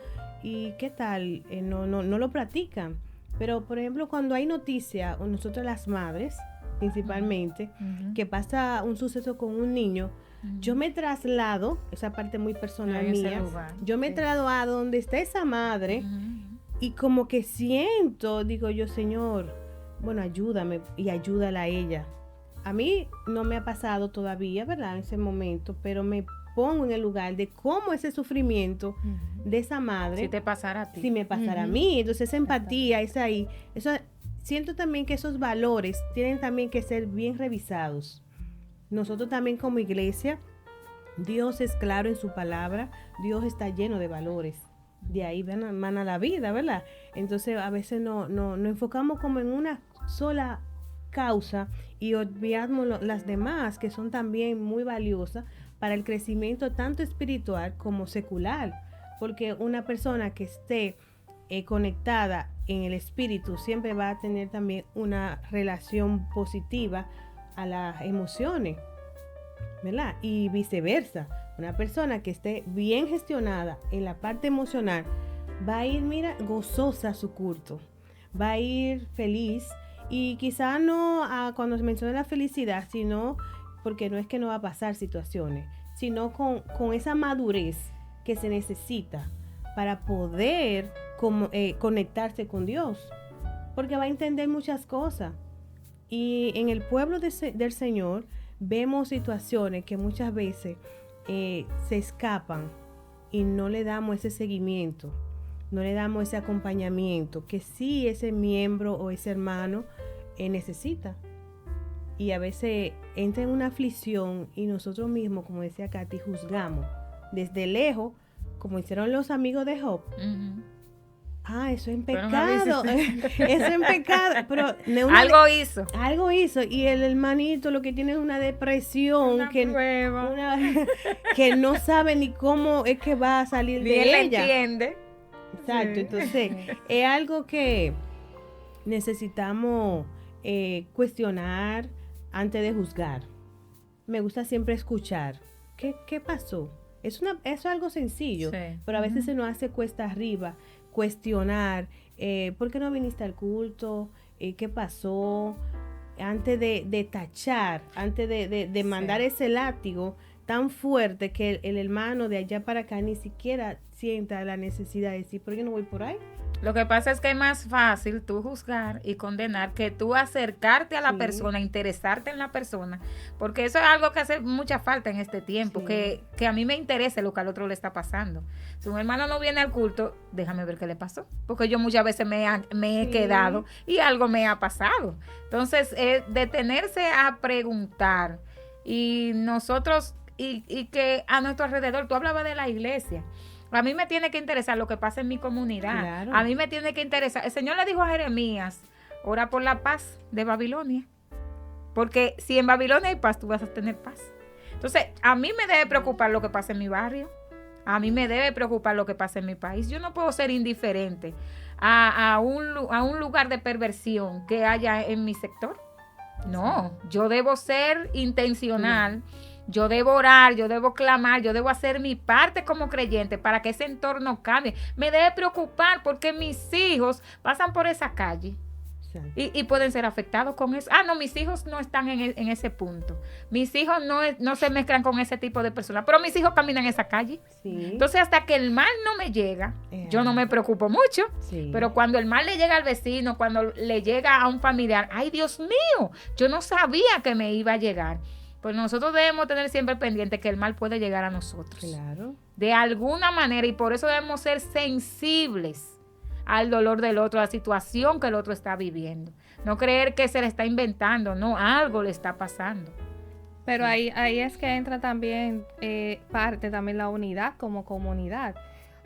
B: y qué tal, no lo practican. Pero por ejemplo, cuando hay noticias, o nosotros las madres principalmente, que pasa un suceso con un niño, yo me traslado, esa parte muy personal mía, yo me traslado a donde está esa madre, y como que digo yo, Señor, bueno, ayúdame y ayúdala a ella. A mí no me ha pasado todavía, ¿verdad?, en ese momento, pero me pongo en el lugar de cómo ese sufrimiento de esa madre.
D: Si te pasara a ti.
B: Si me pasara a mí. Entonces esa empatía es ahí. Siento también que esos valores tienen también que ser bien revisados. Nosotros también como iglesia, Dios es claro en su palabra, Dios está lleno de valores. De ahí mana la vida, ¿verdad? Entonces a veces nos enfocamos como en una sola causa y olvidamos las demás que son también muy valiosas para el crecimiento tanto espiritual como secular, porque una persona que esté conectada en el espíritu siempre va a tener también una relación positiva a las emociones, ¿verdad? Y viceversa, una persona que esté bien gestionada en la parte emocional va a ir, mira, gozosa a su culto, va a ir feliz. Y quizá no cuando se menciona la felicidad, sino porque no es que no va a pasar situaciones, sino con esa madurez que se necesita para poder conectarse con Dios, porque va a entender muchas cosas. Y en el pueblo del Señor vemos situaciones que muchas veces se escapan y no le damos ese seguimiento, no le damos ese acompañamiento que sí ese miembro o ese hermano necesita. Y a veces entra en una aflicción y nosotros mismos, como decía Katy, juzgamos desde lejos, como hicieron los amigos de Job.
D: Uh-huh.
B: Eso es en pecado. Eso es en pecado. Pero algo hizo. Y el hermanito lo que tiene es una depresión, que no sabe ni cómo es que va a salir de ella.
D: Ni él entiende.
B: Exacto. Sí. Entonces, es algo que necesitamos cuestionar antes de juzgar. Me gusta siempre escuchar. ¿Qué pasó? Es algo sencillo, sí, pero a veces se nos hace cuesta arriba cuestionar, ¿por qué no viniste al culto? ¿Qué pasó? Antes de tachar, antes de mandar ese látigo tan fuerte que el hermano de allá para acá ni siquiera sienta la necesidad de decir, ¿por qué no voy por ahí?
D: Lo que pasa es que es más fácil tú juzgar y condenar que tú acercarte a la persona, interesarte en la persona, porque eso es algo que hace mucha falta en este tiempo, que a mí me interese lo que al otro le está pasando. Si un hermano no viene al culto, déjame ver qué le pasó, porque yo muchas veces me he quedado y algo me ha pasado. Entonces, detenerse a preguntar y nosotros, y que a nuestro alrededor, tú hablabas de la iglesia, a mí me tiene que interesar lo que pasa en mi comunidad. Claro. A mí me tiene que interesar. El Señor le dijo a Jeremías, ora por la paz de Babilonia. Porque si en Babilonia hay paz, tú vas a tener paz. Entonces, a mí me debe preocupar lo que pasa en mi barrio. A mí me debe preocupar lo que pasa en mi país. Yo no puedo ser indiferente a un lugar de perversión que haya en mi sector. No, yo debo ser intencional. Yo debo orar, yo debo clamar, yo debo hacer mi parte como creyente para que ese entorno cambie. Me debe preocupar porque mis hijos pasan por esa calle y pueden ser afectados con eso. No, mis hijos no están en ese punto. Mis hijos no se mezclan con ese tipo de personas, pero mis hijos caminan en esa calle. Sí. Entonces, hasta que el mal no me llega, yo no me preocupo mucho. Sí. Pero cuando el mal le llega al vecino, cuando le llega a un familiar, ¡ay, Dios mío! Yo no sabía que me iba a llegar. Pues nosotros debemos tener siempre pendiente que el mal puede llegar a nosotros. Claro. De alguna manera, y por eso debemos ser sensibles al dolor del otro, a la situación que el otro está viviendo. No creer que se le está inventando, no, algo le está pasando.
A: Pero ahí es que entra también parte también la unidad como comunidad.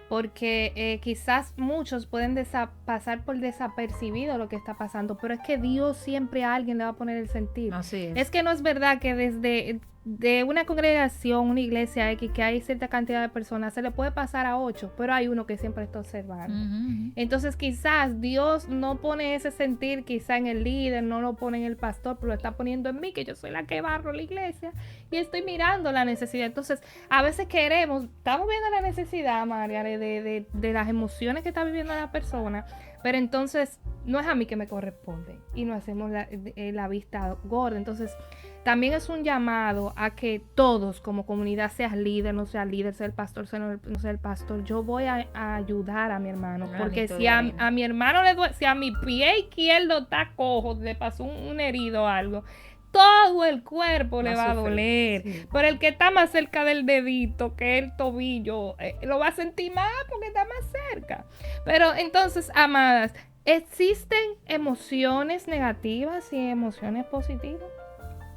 A: Porque quizás muchos pueden pasar por desapercibido lo que está pasando, pero es que Dios siempre a alguien le va a poner el sentido. Así es que no es verdad que desde de una congregación, una iglesia X, que hay cierta cantidad de personas, se le puede pasar a 8, pero hay uno que siempre está observando. Uh-huh. Entonces quizás Dios no pone ese sentir quizá en el líder, no lo pone en el pastor, pero lo está poniendo en mí, que yo soy la que barro la iglesia y estoy mirando la necesidad. Entonces a veces estamos viendo la necesidad, María, de las emociones que está viviendo la persona, pero entonces no es a mí que me corresponde y no hacemos la vista gorda. Entonces también es un llamado a que todos como comunidad, seas líder, no seas líder, sea el pastor, no sea el pastor, yo voy a ayudar a mi hermano, porque si a mi hermano le duele, si a mi pie izquierdo está cojo, le pasó un herido o algo, todo el cuerpo le va a doler, sí. Pero el que está más cerca del dedito, que el tobillo, lo va a sentir más porque está más cerca. Pero entonces, amadas, ¿existen emociones negativas y emociones positivas?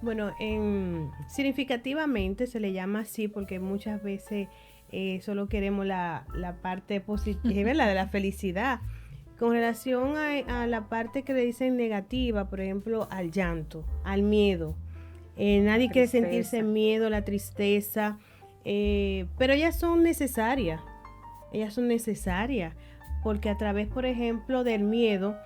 B: Bueno, significativamente se le llama así porque muchas veces solo queremos la parte positiva, ¿verdad? De la felicidad. Con relación a la parte que le dicen negativa, por ejemplo, al llanto, al miedo. Nadie quiere sentirse miedo, la tristeza, pero ellas son necesarias. Ellas son necesarias porque a través, por ejemplo, del miedo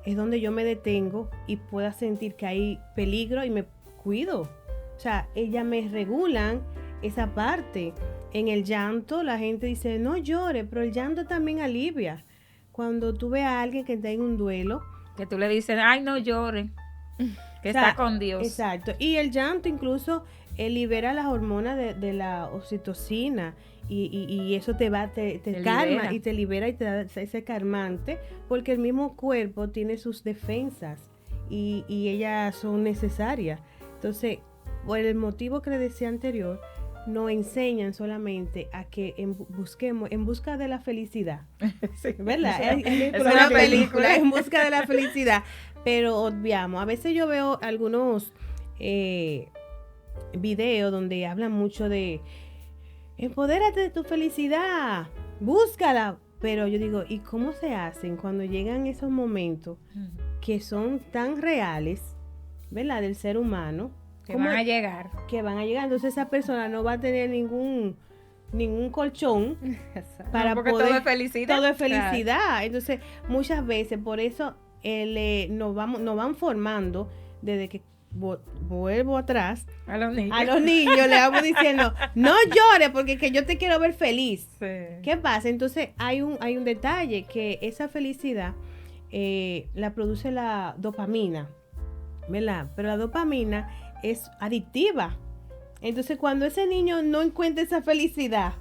B: es donde yo me detengo y pueda sentir que hay peligro y me cuido. O sea, ellas me regulan esa parte. En el llanto la gente dice, no llore, pero el llanto también alivia. Cuando tú ves a alguien que está en un duelo,
D: que tú le dices, ay, no llore, que está con Dios.
B: Exacto. Y el llanto incluso libera las hormonas de la oxitocina y eso te calma libera. Y te libera y te da ese calmante porque el mismo cuerpo tiene sus defensas y ellas son necesarias. Entonces, por el motivo que le decía anterior, nos enseñan solamente a que busquemos en busca de la felicidad. Sí, ¿verdad? Es una película en busca de la felicidad, pero obviamos. A veces yo veo algunos videos donde hablan mucho de empodérate de tu felicidad, búscala. Pero yo digo, ¿y cómo se hacen cuando llegan esos momentos que son tan reales, ¿verdad? Del ser humano.
D: Que van a llegar.
B: Entonces esa persona no va a tener ningún colchón para
D: porque
B: poder.
D: Todo es felicidad.
B: Todo es felicidad. Claro. Entonces, muchas veces, por eso nos van formando desde que vuelvo atrás.
D: A los niños
B: le vamos diciendo, no llores porque que yo te quiero ver feliz.
D: Sí.
B: ¿Qué pasa? Entonces, hay un detalle que esa felicidad la produce la dopamina, ¿verdad? Pero la dopamina es adictiva. Entonces, cuando ese niño no encuentra esa felicidad,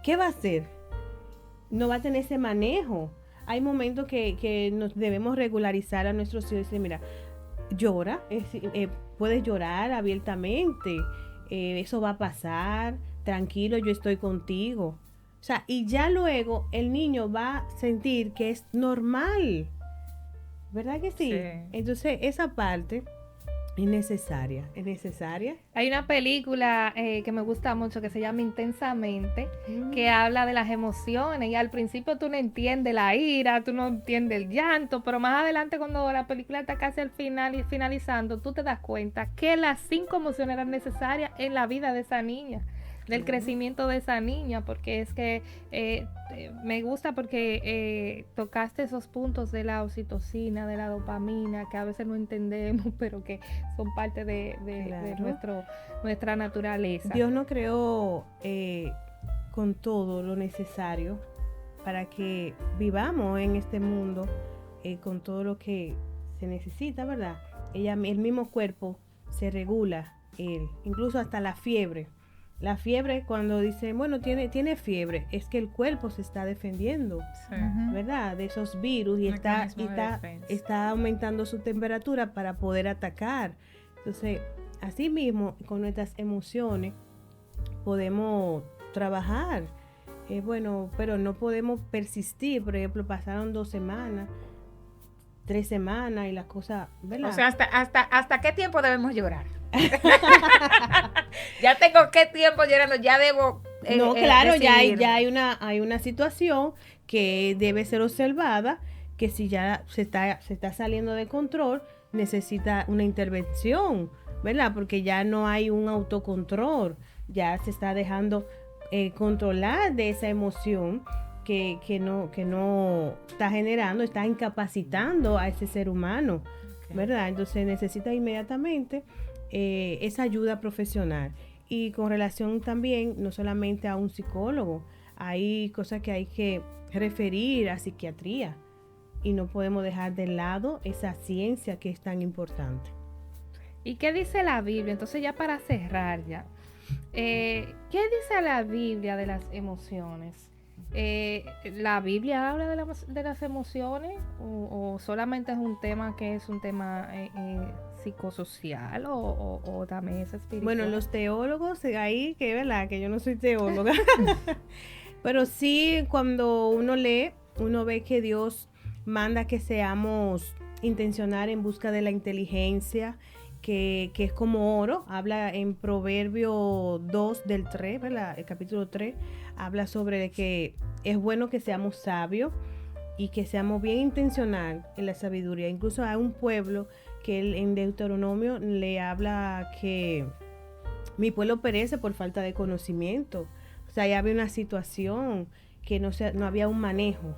B: ¿qué va a hacer? No va a tener ese manejo. Hay momentos que nos debemos regularizar a nuestros hijos y decir, mira, llora, puedes llorar abiertamente, eso va a pasar, tranquilo, yo estoy contigo. O sea, y ya luego el niño va a sentir que es normal. ¿Verdad que sí? Entonces, esa parte es necesaria.
A: Hay una película que me gusta mucho que se llama Intensamente, que habla de las emociones y al principio tú no entiendes la ira, tú no entiendes el llanto, pero más adelante cuando la película está casi al final y finalizando, tú te das cuenta que las 5 emociones eran necesarias en la vida de esa niña, del crecimiento de esa niña, porque es que me gusta porque tocaste esos puntos de la oxitocina, de la dopamina, que a veces no entendemos, pero que son parte de nuestra naturaleza.
B: Dios nos creó con todo lo necesario para que vivamos en este mundo con todo lo que se necesita, ¿verdad? El mismo cuerpo se regula, incluso hasta la fiebre. La fiebre, cuando dicen, bueno, tiene fiebre, es que el cuerpo se está defendiendo, ¿verdad? De esos virus y está aumentando su temperatura para poder atacar. Entonces, así mismo, con nuestras emociones podemos trabajar. Bueno, pero no podemos persistir. Por ejemplo, pasaron 2 semanas, 3 semanas y las cosas, ¿verdad?
D: O sea, ¿hasta qué tiempo debemos llorar? Ya tengo qué tiempo llorando, ya debo
B: no, claro, ya hay una situación que debe ser observada, que si ya se está saliendo de control, necesita una intervención, ¿verdad? Porque ya no hay un autocontrol, ya se está dejando controlar de esa emoción que no está generando, está incapacitando a ese ser humano, ¿verdad? Entonces necesita inmediatamente esa ayuda profesional. Y con relación también, no solamente a un psicólogo, hay cosas que hay que referir a psiquiatría y no podemos dejar de lado esa ciencia que es tan importante.
A: ¿Y qué dice la Biblia? Entonces, ya para cerrar ya, ¿qué dice la Biblia de las emociones? ¿La Biblia habla de las emociones o solamente es un tema que es un tema psicosocial o también es espiritual?
B: Bueno, los teólogos ahí, que verdad que yo no soy teóloga, pero sí cuando uno lee, uno ve que Dios manda que seamos intencionar en busca de la inteligencia que es como oro. Habla en Proverbio 2 del 3, ¿verdad? El capítulo 3, habla sobre que es bueno que seamos sabios y que seamos bien intencional en la sabiduría. Incluso hay un pueblo que en Deuteronomio le habla que mi pueblo perece por falta de conocimiento. O sea, ya había una situación que no había un manejo,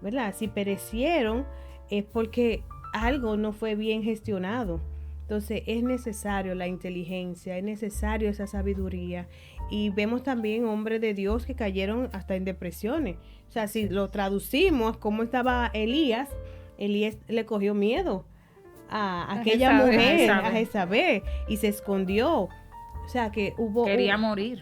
B: ¿verdad? Si perecieron es porque algo no fue bien gestionado. Entonces es necesario la inteligencia, es necesario esa sabiduría. Y vemos también hombres de Dios que cayeron hasta en depresiones. O sea, si lo traducimos, como estaba Elías le cogió miedo a aquella mujer, a Jezabel, y se escondió. O sea, que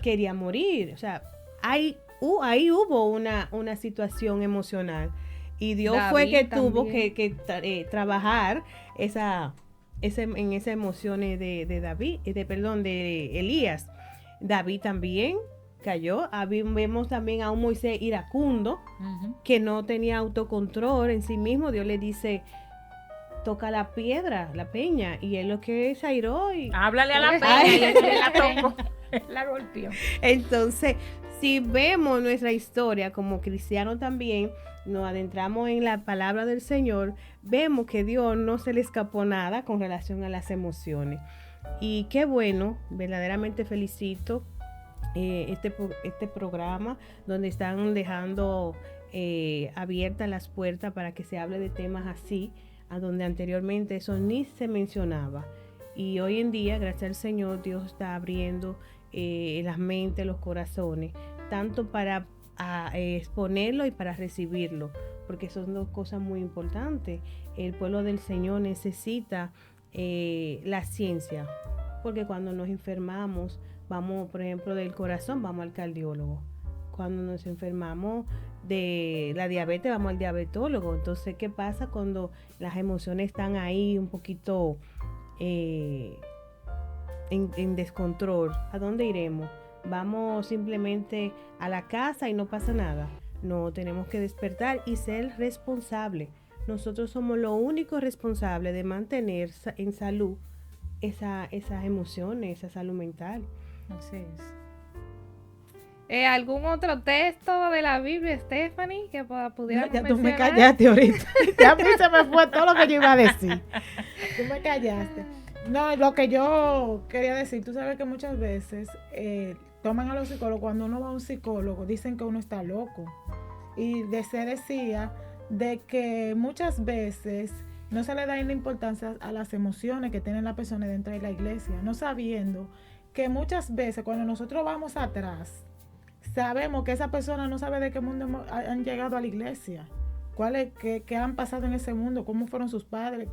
D: quería morir.
B: O sea, ahí hubo una situación emocional. Y Dios David fue que también tuvo que trabajar en esas emociones de Elías. David también cayó. Vemos también a un Moisés iracundo, que no tenía autocontrol en sí mismo. Dios le dice, toca la piedra, la peña, y él lo que se airó y
D: háblale a la peña y él la tocó, la golpeó.
B: Entonces, si vemos nuestra historia como cristianos también, nos adentramos en la palabra del Señor, vemos que Dios no se le escapó nada con relación a las emociones. Y qué bueno, verdaderamente felicito este programa donde están dejando abiertas las puertas para que se hable de temas así, a donde anteriormente eso ni se mencionaba. Y hoy en día, gracias al Señor, Dios está abriendo las mentes, los corazones, tanto para exponerlo y para recibirlo, porque son dos cosas muy importantes. El pueblo del Señor necesita la ciencia, porque cuando nos enfermamos, vamos, por ejemplo, del corazón, vamos al cardiólogo. Cuando nos enfermamos de la diabetes, vamos al diabetólogo. Entonces, ¿qué pasa cuando las emociones están ahí un poquito en descontrol? ¿A dónde iremos? ¿Vamos simplemente a la casa y no pasa nada? No, tenemos que despertar y ser responsables. Nosotros somos los únicos responsables de mantener en salud esas emociones, esa salud mental.
D: Así es.
A: ¿Algún otro texto de la Biblia, Stephanie, que pudiéramos mencionar?
C: Tú me callaste ahorita. Ya a mí se me fue todo lo que yo iba a decir. Tú me callaste. No, lo que yo quería decir, tú sabes que muchas veces toman a los psicólogos, cuando uno va a un psicólogo, dicen que uno está loco. Y se decía de que muchas veces no se le da la importancia a las emociones que tiene la persona dentro de la iglesia, no sabiendo que muchas veces cuando nosotros vamos atrás, sabemos que esa persona no sabe de qué mundo han llegado a la iglesia, qué han pasado en ese mundo, cómo fueron sus padres,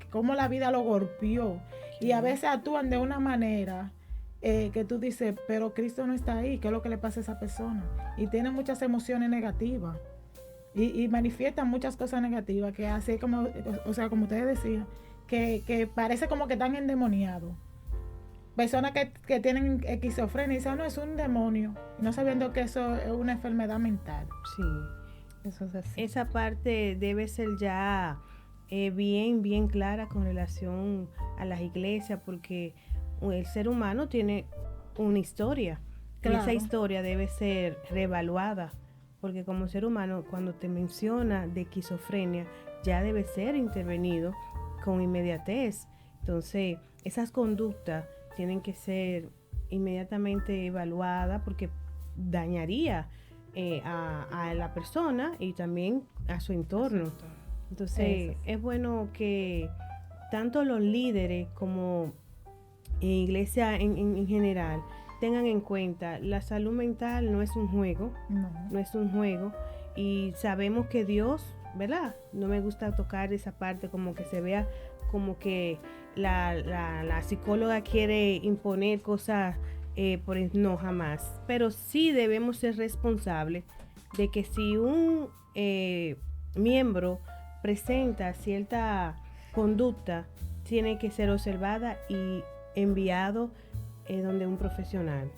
C: cómo la vida lo golpeó. Y a veces actúan de una manera que tú dices, pero Cristo no está ahí, ¿qué es lo que le pasa a esa persona? Y tiene muchas emociones negativas y manifiestan muchas cosas negativas, que así como, o sea, como ustedes decían, que parece como que están endemoniados. Personas que tienen esquizofrenia y dicen, no, es un demonio, no sabiendo que eso es una enfermedad mental.
B: Sí, eso es así. Esa parte debe ser ya bien clara con relación a las iglesias, porque el ser humano tiene una historia. Claro. Esa historia debe ser reevaluada, porque como ser humano, cuando te menciona de esquizofrenia, ya debe ser intervenido con inmediatez. Entonces, esas conductas tienen que ser inmediatamente evaluadas, porque dañaría a la persona y también a su entorno. Entonces, es bueno que tanto los líderes como iglesia en general tengan en cuenta, la salud mental no es un juego, no es un juego, y sabemos que Dios, ¿verdad? No me gusta tocar esa parte, como que se vea como que la psicóloga quiere imponer cosas, no, jamás. Pero sí debemos ser responsables de que si un miembro presenta cierta conducta, tiene que ser observada y enviado donde un profesional.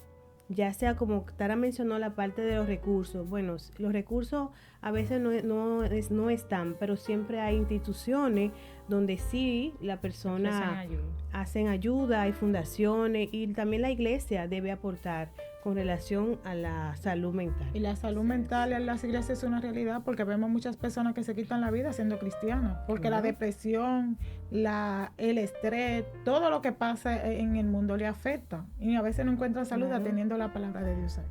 B: Ya sea, como Tara mencionó, la parte de los recursos. Bueno, los recursos a veces no están, pero siempre hay instituciones donde sí la persona hacen ayuda, hay fundaciones y también la iglesia debe aportar con relación a la salud mental.
C: Y la salud mental en las iglesias es una realidad porque vemos muchas personas que se quitan la vida siendo cristianos, porque la depresión, el estrés, todo lo que pasa en el mundo le afecta y a veces no encuentran salud atendiendo la palabra de Dios ahí.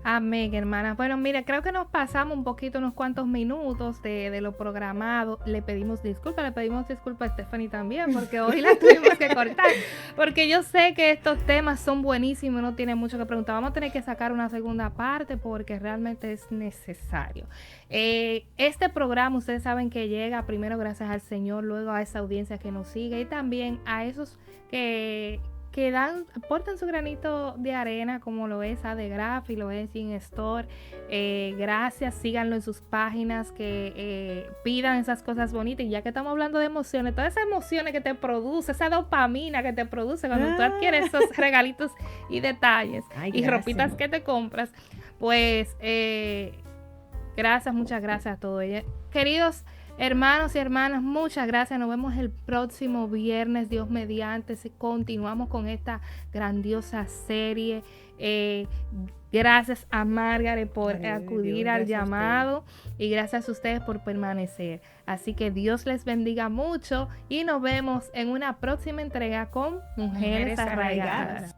A: Amén, hermanas. Bueno, mira, creo que nos pasamos un poquito, unos cuantos minutos de lo programado. Le pedimos disculpas a Stephanie también, porque hoy la tuvimos que cortar, porque yo sé que estos temas son buenísimos, no tiene mucho que preguntar. Vamos a tener que sacar una segunda parte porque realmente es necesario. Este programa, ustedes saben que llega primero gracias al Señor, luego a esa audiencia que nos sigue y también a esos que aportan su granito de arena, como lo es Adegraf y lo es Gin Store. Gracias, síganlo en sus páginas, que pidan esas cosas bonitas. Y ya que estamos hablando de emociones, todas esas emociones que te produce, esa dopamina que te produce cuando tú adquieres esos regalitos y detalles y ropitas que te compras, pues gracias, muchas gracias a todos. Queridos hermanos y hermanas, muchas gracias. Nos vemos el próximo viernes, Dios mediante. Continuamos con esta grandiosa serie. Gracias a Margaret por acudir al llamado y gracias a ustedes por permanecer. Así que Dios les bendiga mucho y nos vemos en una próxima entrega con Mujeres Arraigadas.